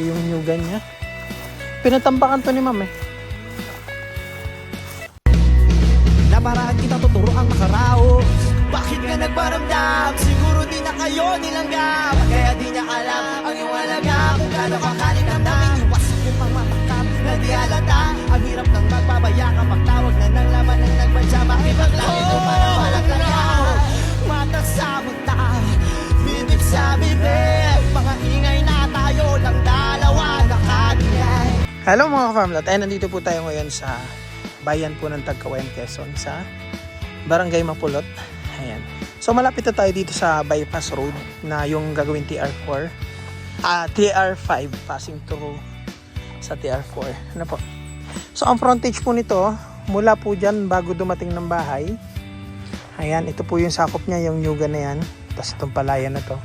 yung nyugan niya. Pinatambakan to ni ma'am eh. Naparaan kita tuturo ang makaraos. Bakit ka nagparamdam? Siguro di na kayo nilanggap. Kaya di niya alam ang iyong alaga. Kung gano'n kakalit ang namin iwas yung pangmamakap na di halata. Ang hirap ng magpabaya kapag tawag na ng laman ng nagbansa. Makibag lang ito para walang kaya. Mata sa mata, bibig sa bibig. Mga ingay na tayo lang dalawa nakabigay. Hello mga ka-farmlat, ay nandito po tayo ngayon sa bayan po ng Tagkawayan, Quezon, sa Barangay Mapulot. Ayan. So malapit na tayo dito sa bypass road na yung gagawin TR4. TR5 passing through sa TR4. Ano po? So ang frontage po nito, mula po dyan bago dumating ng bahay. Ayan, ito po yung sakop niya, yung nyuga na yan. Tapos itong palayan na to.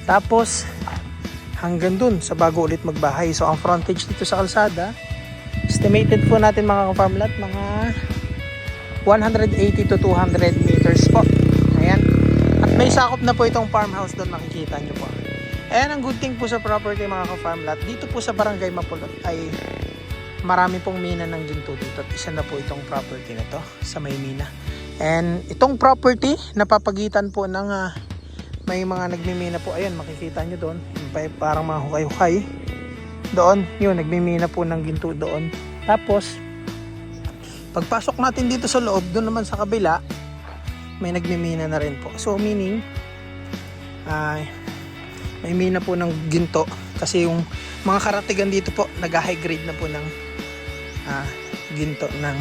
Tapos hanggang dun sa bago ulit magbahay. So ang frontage dito sa kalsada, estimated po natin mga ka-farmlat, mga 180 to 200 meters po. Ayan. At may sakop na po itong farmhouse doon, makikita nyo po. Ayan, ang good thing po sa property mga ka-farmlat, dito po sa Barangay Mapulot ay marami pong mina ng ginto dito. At isa na po itong property na to sa may mina. And itong property, napapagitan po ng may mga nagmimina po. Ayan, makikita nyo doon. Parang mga hukay-hukay. Doon, yun, nagmimina po ng ginto doon. Tapos, pagpasok natin dito sa loob, doon naman sa kabila, may nagmimina na rin po. So, meaning, may mina po ng ginto. Kasi yung mga karatigan dito po, nag-high grade na po ng ginto ng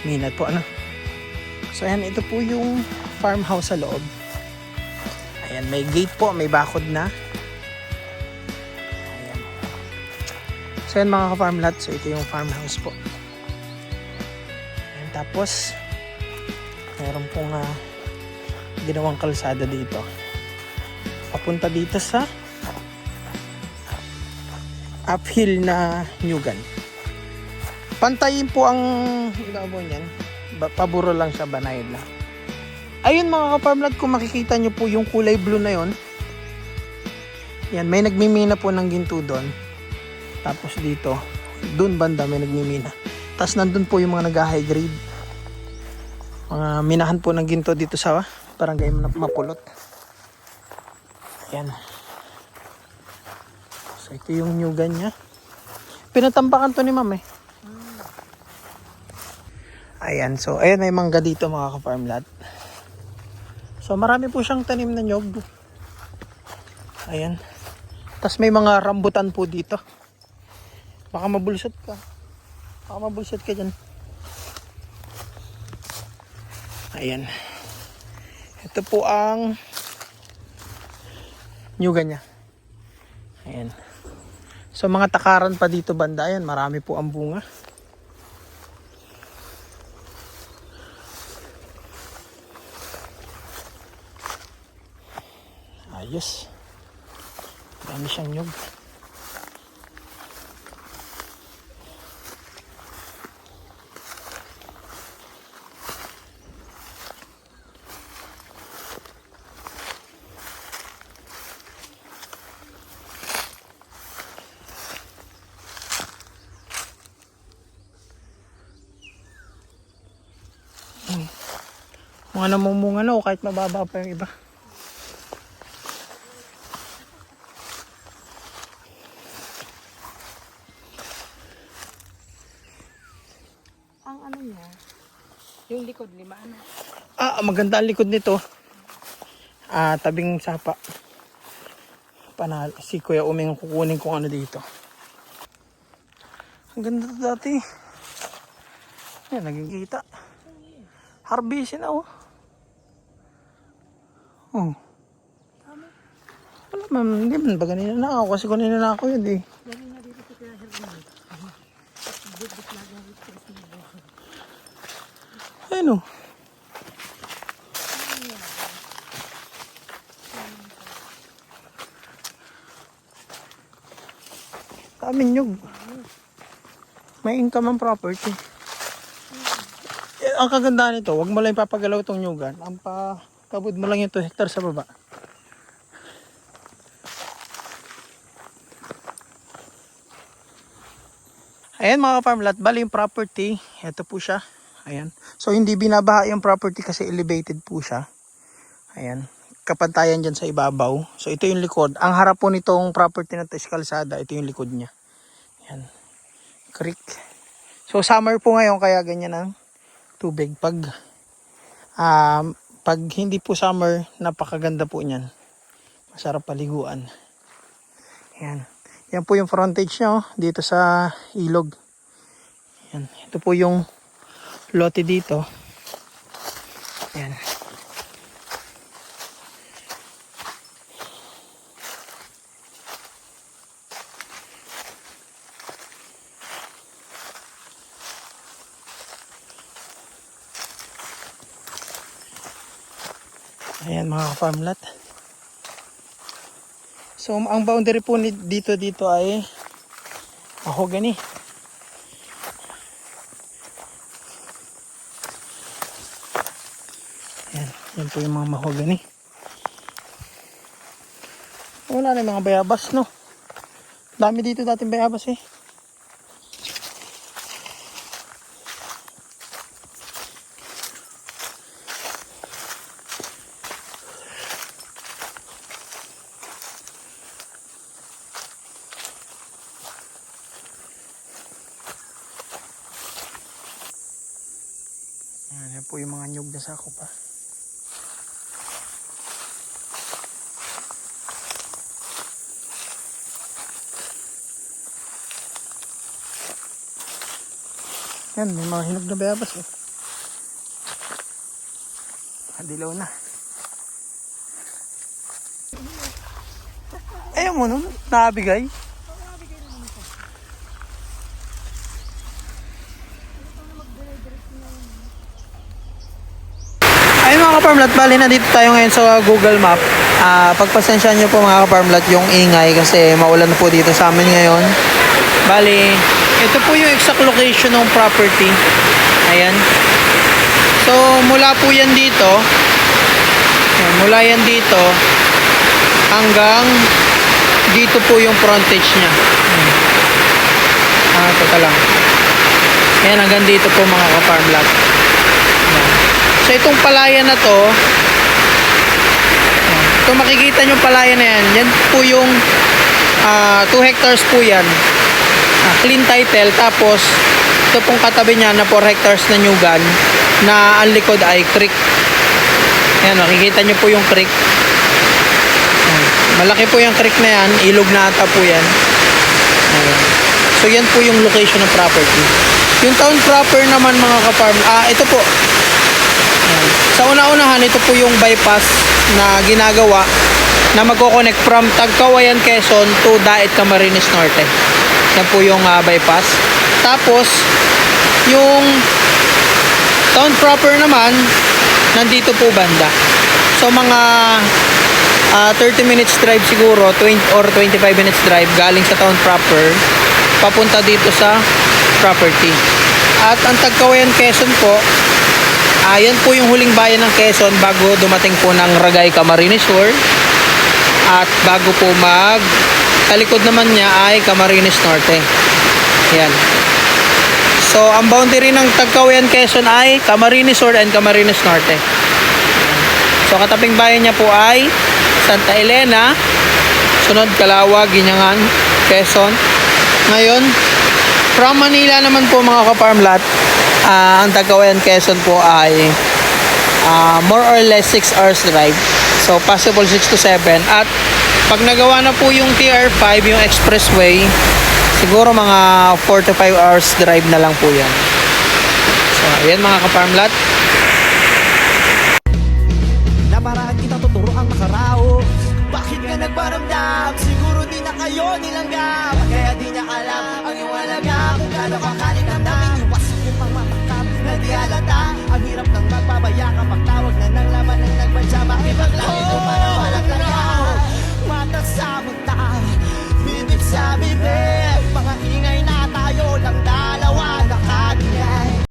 mina po. Ano? So, ayan, ito po yung farmhouse sa loob. Ayan, may gate po, may bakod na. Ayan. So, ayan mga ka-farmlat. So, ito yung farmhouse po. Ayan, tapos, meron pong ginawang kalsada dito. Papunta dito sa uphill na nyugan. Pantayin po ang ibabaw niyan. Paburo lang siya, banayad lang. Ayun mga ka-farmlat, kung makikita nyo po yung kulay blue na yon. Yan, may nagmimina po ng ginto doon. Tapos dito, doon banda may nagmimina. Tapos nandun po yung mga nag-high grade. Mga minahan po ng ginto dito sa Barangay Mapulot. Yan. So ito yung nyugan niya. Pinatambakan to ni ma'am eh. Ayan, so ayan, may mangga dito mga ka-farmlat. So marami po siyang tanim na nyog. Ayan. Tapos may mga rambutan po dito. Baka mabulsot ka. Baka mabulsot ka dyan. Ayan. Ito po ang nyugan niya. Ayan. So mga takaran pa dito banda. Ayan, marami po ang bunga. Ayos. Dami siyang nyug. Mga namumunga na o kahit mababa pa yung iba. Ang ano niya, yung likod lima ano. Maganda ang likod nito. Tabing sapa. Panalo. Si Kuya Uming kukunin kung ano dito. Ang ganda to dati. Yan, nagkikita. Harbisin na oh. Oh. Wala man, hindi man ba ganina na ako kasi kanina na ako yun eh. Ayun oh. Daming nyug. May income ang property. Ang kagandahan nito, wag mo lang ipapagalaw itong nyugan. Ang kabud mo lang yung 2 hectare sa baba. Ayan mga farm lot, bali yung property, ito po siya. Ayan. So hindi binabaha yung property kasi elevated po siya. Ayan. Kapantayan dyan sa ibabaw. So ito yung likod. Ang harap po nitong property na ito is kalsada. Ito yung likod niya. Ayan. Creek. So summer po ngayon kaya ganyan ang tubig. Pag hindi po summer, napakaganda po niyan. Masarap paliguan. Ayan. Yan po yung frontage niya dito sa ilog. Ayan. Ito po yung lote dito. Ayan. Ayan mga farm lot. So ang boundary po dito ay mahogany. Ayan, yan po yung mga mahogany. Wala na yung mga bayabas, no? Dami dito dating bayabas eh. Yan po yung mga nyug na sako pa. Yan, may mga hinog na bayabas eh. Dilaw na. Ayaw mo nun, nakabigay. Ayun mga ka-farmlat, bali na dito tayo ngayon sa Google Map. Pagpasensyahan nyo po mga ka-farmlat yung ingay kasi maulan na po dito sa amin ngayon. Bali, ito po yung exact location ng property. Ayan. So, mula po yan dito. Ayan, mula yan dito hanggang dito po yung frontage niya. Teka lang. Ayan, hanggang dito po mga ka-farmlat. So, itong palayan na to, kung makikita nyo palayan na yan, yan po yung 2 hectares po yan. Clean title, tapos ito pong katabi niya na 4 hectares na nyugan na ang likod ay creek. Ayan, makikita nyo po yung creek. Ayan. Malaki po yung creek na yan, ilog na ata po yan. Ayan. So yan po yung location ng property. Yung town proper naman mga ka-farm, ito po. Ayan. Sa una-unahan, ito po yung bypass na ginagawa na magkoconnect from Tagkawayan, Quezon to Daet, Camarines Norte. Yan po yung bypass. Tapos, yung town proper naman, nandito po banda. So, mga 30 minutes drive siguro, 20 or 25 minutes drive galing sa town proper, papunta dito sa property. At ang Tagkawayan, Quezon po, yan po yung huling bayan ng Quezon bago dumating po ng Ragay, Camarines Sur. At bago po talikod naman niya ay Camarines Norte. Yan. So, ang boundary ng Tagkawayan, Quezon ay Camarines Sur and Camarines Norte. So, katabing bayan niya po ay Santa Elena, sunod Calawag, Ginyangan, Quezon. Ngayon, from Manila naman po mga ka-farmlat, ang Tagkawayan, Quezon po ay more or less 6 hours drive. So, possible 6 to 7. At pag nagawa na po yung TR5, yung expressway, siguro mga 4 to 5 hours drive na lang po yan. So, ayan mga ka-farmlat. Naparaan kita tuturo ang makaraos. Bakit ka nagparamdam? Siguro di na kayo nilanggap. Kaya di niya alam ang iyong alaga. Kung gano'n kakalit ang daming iwas yung pang matakap na di halata. Ang hirap ng magpabaya kapag tawag